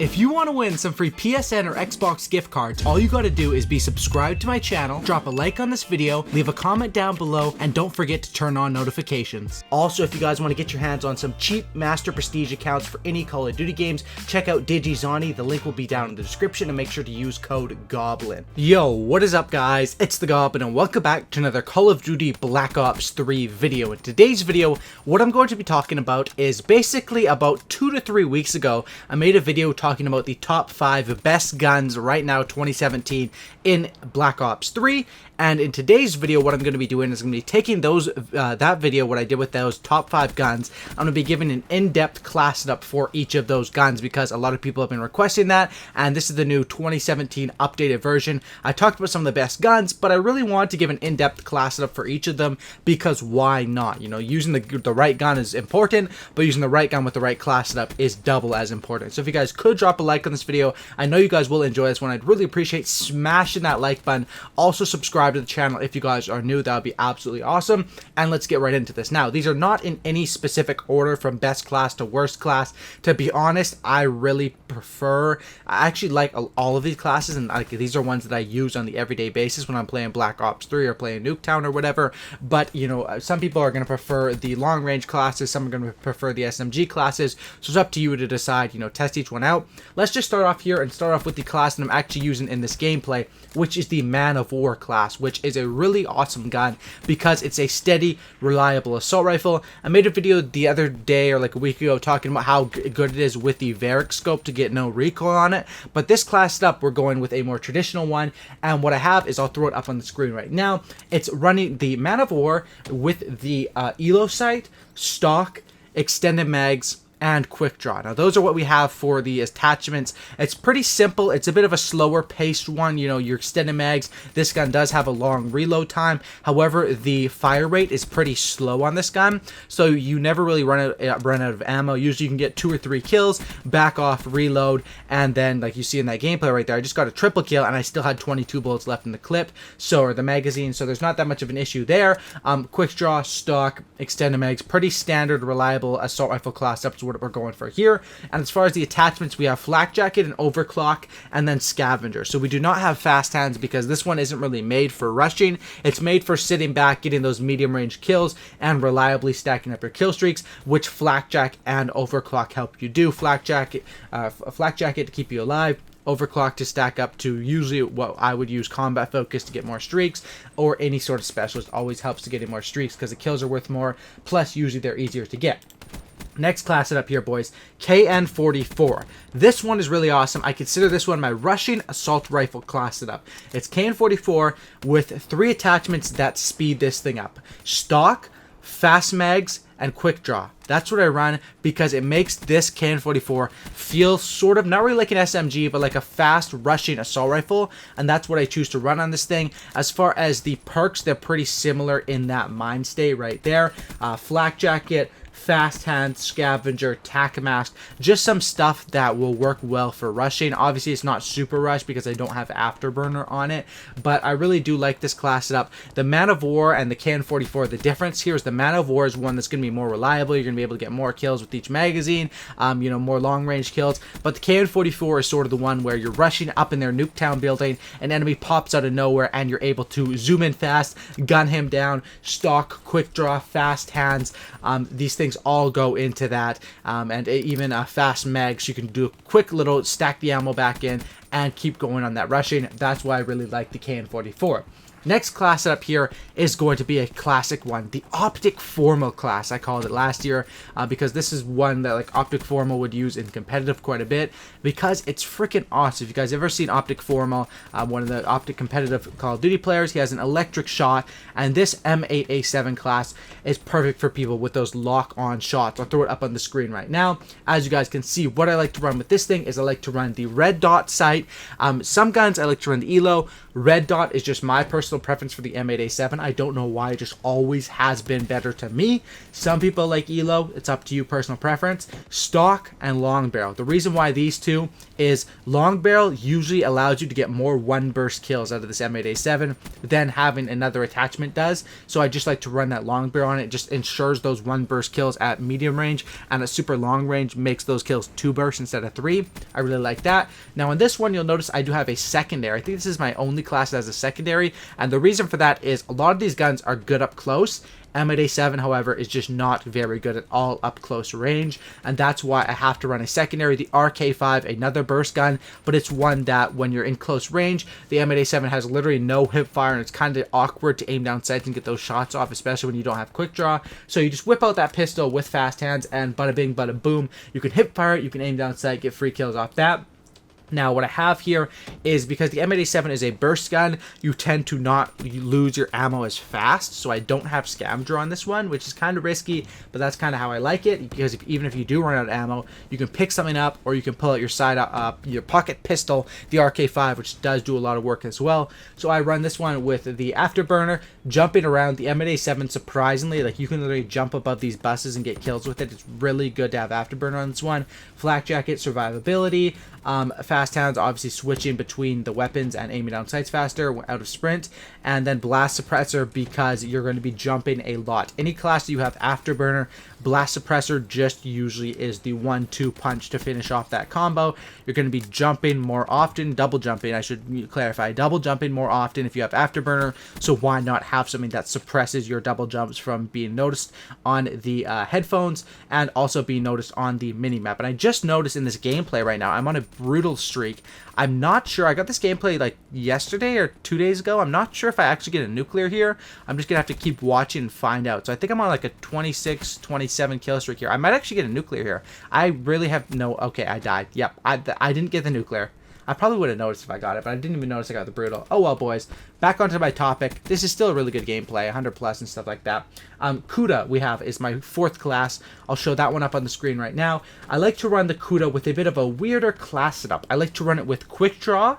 If you want to win some free PSN or Xbox gift cards, all you gotta do is be subscribed to my channel, drop a like on this video, leave a comment down below, and don't forget to turn on notifications. Also, if you guys want to get your hands on some cheap Master Prestige accounts for any Call of Duty games, check out DigiZani. The link will be down in the description, and make sure to use code GOBLIN. Yo, what is up guys? It's the Goblin, and welcome back to another Call of Duty Black Ops 3 video. In today's video, what I'm going to be talking about is basically about 2 to 3 weeks ago, I made a video talking about the top 5 best guns right now 2017 in Black Ops 3, and in today's video what I'm going to be doing is I'm going to be taking those that video, what I did with those top 5 guns. I'm going to be giving an in-depth class setup for each of those guns because a lot of people have been requesting that, and this is the new 2017 updated version. I talked about some of the best guns, but I really wanted to give an in-depth class setup for each of them because why not? You know, using the right gun is important, but using the right gun with the right class setup is double as important. So if you guys could drop a like on this video, I know you guys will enjoy this one. I'd really appreciate smashing that like button. Also subscribe to the channel if you guys are new. That would be absolutely awesome. And let's get right into this. Now, these are not in any specific order from best class to worst class. To be honest, I actually like all of these classes, and these are ones that I use on the everyday basis when I'm playing Black Ops 3 or playing Nuketown or whatever. But you know, some people are going to prefer the long range classes, some are going to prefer the SMG classes, so it's up to you to decide, you know, test each one out. Let's just start off here and start off with the class that I'm actually using in this gameplay, which is the Man of War class, which is a really awesome gun because it's a steady, reliable assault rifle. I made a video the other day or like a week ago talking about how good it is with the Varic scope to get no recoil on it, but this class setup we're going with a more traditional one, and what I have is, I'll throw it up on the screen right now. It's running the Man of War with the Elo sight, stock, extended mags, and quick draw. Now those are what we have for the attachments. It's pretty simple. It's a bit of a slower paced one. You know, your extended mags, this gun does have a long reload time. However, the fire rate is pretty slow on this gun, so you never really run out of ammo. Usually you can get 2 or 3 kills, back off, reload, and then like you see in that gameplay right there, I just got a triple kill and I still had 22 bullets left in the clip, or the magazine, so there's not that much of an issue there. Quick draw, stock, extended mags, pretty standard, reliable assault rifle class up to what we're going for here. And as far as the attachments, we have flak jacket and overclock, and then scavenger. So we do not have fast hands because this one isn't really made for rushing. It's made for sitting back, getting those medium range kills, and reliably stacking up your kill streaks, which flak jack and overclock help you do. Flak jacket to keep you alive, overclock to stack up to usually what I would use combat focus to get more streaks, or any sort of specialist always helps to get more streaks because the kills are worth more, plus usually they're easier to get. Next class setup here, boys, KN44. This one is really awesome. I consider this one my rushing assault rifle class setup. It's KN44 with 3 attachments that speed this thing up: stock, fast mags, and quick draw. That's what I run because it makes this KN44 feel sort of not really like an SMG, but like a fast rushing assault rifle, and that's what I choose to run on this thing. As far as the perks, they're pretty similar in that mind state right there. Flak jacket, fast hand, scavenger, tac mask, just some stuff that will work well for rushing. Obviously it's not super rush because I don't have afterburner on it, but I really do like this class setup. The Man of War and the KN44, the difference here is the Man of War is one that's going to be more reliable. You're going to be able to get more kills with each magazine, you know, more long range kills, but the KN44 is sort of the one where you're rushing up in their Nuketown building, an enemy pops out of nowhere and you're able to zoom in fast, gun him down, stock, quick draw, fast hands. These things all go into that, and even a fast mag, so you can do a quick little stack the ammo back in and keep going on that rushing. That's why I really like the KN44. Next class setup here is going to be a classic one, the Optic Formal class. I called it last year because this is one that like Optic Formal would use in competitive quite a bit because it's freaking awesome. If you guys ever seen Optic Formal, one of the Optic competitive Call of Duty players, he has an electric shot, and this M8A7 class is perfect for people with those lock-on shots. I'll throw it up on the screen right now. As you guys can see, what I like to run with this thing is I like to run the red dot sight. Some guns I like to run the Elo. Red dot is just my personal preference for the M8A7. I don't know why, it just always has been better to me. Some people like ELO, it's up to you, personal preference. Stock and long barrel. The reason why these two is long barrel usually allows you to get more one burst kills out of this M8A7 than having another attachment does. So I just like to run that long barrel on it. It just ensures those one burst kills at medium range, and at super long range makes those kills 2 bursts instead of 3. I really like that. Now on this one, you'll notice I do have a secondary. I think this is my only class that has a secondary, and the reason for that is a lot of these guns are good up close. M8A7, however, is just not very good at all up close range, and that's why I have to run a secondary. The RK5, another burst gun, but it's one that when you're in close range, the M8A7 has literally no hip fire, and it's kind of awkward to aim down sights and get those shots off, especially when you don't have quick draw. So you just whip out that pistol with fast hands, and bada bing, bada boom, you can hip fire it, you can aim down sight, get free kills off that. Now, what I have here is because the M8A7 is a burst gun, you tend to not lose your ammo as fast, so I don't have scavenger on this one, which is kind of risky, but that's kind of how I like it, because even if you do run out of ammo, you can pick something up, or you can pull out your pocket pistol, the RK5, which does do a lot of work as well. So I run this one with the afterburner, jumping around. The M8A7, surprisingly, like, you can literally jump above these buses and get kills with it. It's really good to have afterburner on this one. Flak jacket, survivability, fast hands, obviously switching between the weapons and aiming down sights faster out of sprint, and then blast suppressor because you're going to be jumping a lot. Any class that you have afterburner, blast suppressor just usually is the 1-2 punch to finish off that combo. You're going to be jumping more often, double jumping, I should clarify, double jumping more often if you have afterburner, so why not have something that suppresses your double jumps from being noticed on the headphones and also being noticed on the minimap. And I just noticed in this gameplay right now, I'm on a brutal streak. I'm not sure, I got this gameplay like yesterday or 2 days ago. I'm not sure if I actually get a nuclear here. I'm just gonna have to keep watching and find out. So I think I'm on like a 26, 27 kill streak here. I might actually get a nuclear here. I really have no, okay, I died. Yep, I didn't get the nuclear. I probably would have noticed if I got it, but I didn't even notice I got the brutal. Oh well, boys. Back onto my topic. This is still a really good gameplay, 100 plus and stuff like that. Kuda we have is my 4th class. I'll show that one up on the screen right now. I like to run the Kuda with a bit of a weirder class setup. I like to run it with quick draw,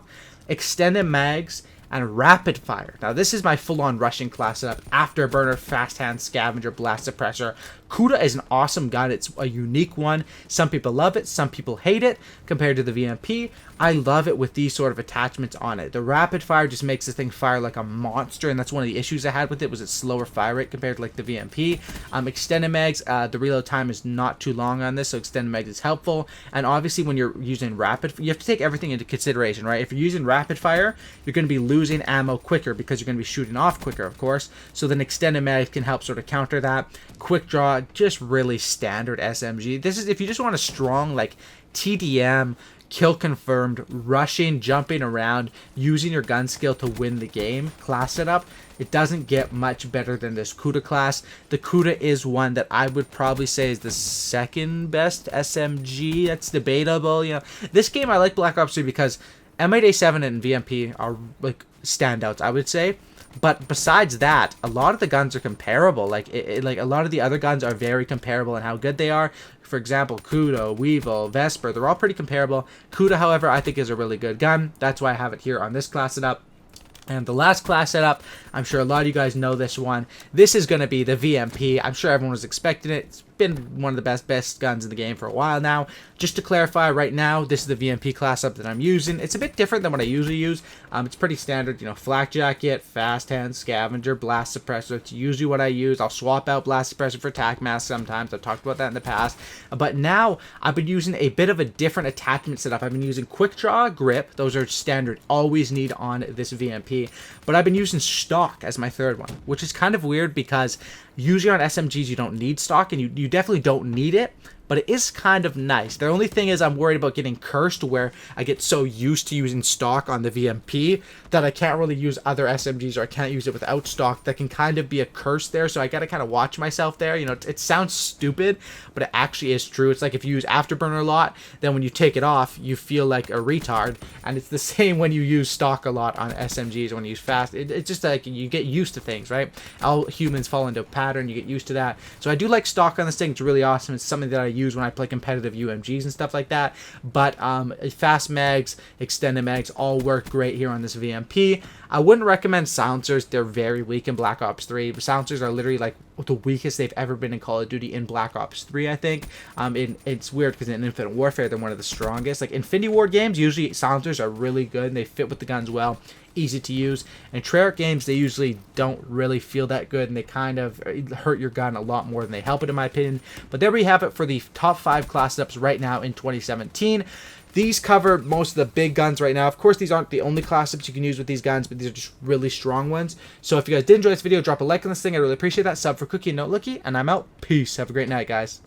extended mags, and rapid fire. Now this is my full-on rushing class setup. Afterburner, fast hand, scavenger, blast suppressor. Kuda is an awesome gun. It's a unique one. Some people love it, some people hate it compared to the VMP. I love it with these sort of attachments on it. The rapid fire just makes this thing fire like a monster, and that's one of the issues I had with it, was its slower fire rate compared to like the VMP. Extended mags, the reload time is not too long on this, so extended mags is helpful. And obviously when you're using rapid, you have to take everything into consideration, right? If you're using rapid fire, you're going to be losing ammo quicker because you're going to be shooting off quicker, of course. So then extended mags can help sort of counter that. Quick draw, just really standard SMG. This is if you just want a strong like TDM, kill confirmed, rushing, jumping around, using your gun skill to win the game class setup. It doesn't get much better than this Kuda class. The Kuda is one that I would probably say is the 2nd best SMG. That's debatable. You know, this game I like Black Ops 3 because M8A7 and VMP are like standouts, I would say. But besides that, a lot of the guns are comparable. Like like a lot of the other guns are very comparable in how good they are. For example, Kuda, Weevil, Vesper, they're all pretty comparable. Kuda, however, I think is a really good gun. That's why I have it here on this class setup. And the last class setup, I'm sure a lot of you guys know this one. This is going to be the VMP. I'm sure everyone was expecting it. It's been one of the best guns in the game for a while now. Just to clarify, right now, this is the VMP class up that I'm using. It's a bit different than what I usually use. It's pretty standard, you know, flak jacket, fast hand, scavenger, blast suppressor. It's usually what I use. I'll swap out blast suppressor for tac mask sometimes. I've talked about that in the past. But now, I've been using a bit of a different attachment setup. I've been using quick draw, grip. Those are standard, always need on this VMP. But I've been using stock as my 3rd one, which is kind of weird because usually on SMGs you don't need stock, and you definitely don't need it, but it is kind of nice. The only thing is I'm worried about getting cursed where I get so used to using stock on the VMP that I can't really use other SMGs, or I can't use it without stock. That can kind of be a curse there, so I gotta kind of watch myself there. You know, it sounds stupid, but it actually is true. It's like if you use afterburner a lot, then when you take it off, you feel like a retard, and it's the same when you use stock a lot on SMGs or when you use fast. It's just like you get used to things, right? All humans fall into a pattern, you get used to that. So I do like stock on this thing. It's really awesome. It's something that I use use when I play competitive UMGs and stuff like that. But fast mags, extended mags all work great here on this VMP. I wouldn't recommend silencers. They're very weak in Black Ops 3. Silencers are literally like the weakest they've ever been in Call of Duty in Black Ops 3, I think. It's weird because in Infinite Warfare, they're one of the strongest. Like Infinity Ward games, usually silencers are really good and they fit with the guns well, easy to use. In Treyarch games, they usually don't really feel that good and they kind of hurt your gun a lot more than they help it, in my opinion. But there we have it for the top 5 class setups right now in 2017. These cover most of the big guns right now. Of course, these aren't the only class ups you can use with these guns, but these are just really strong ones. So if you guys did enjoy this video, drop a like on this thing. I really appreciate that. Sub for Cookie and Not Lookie, and I'm out. Peace. Have a great night, guys.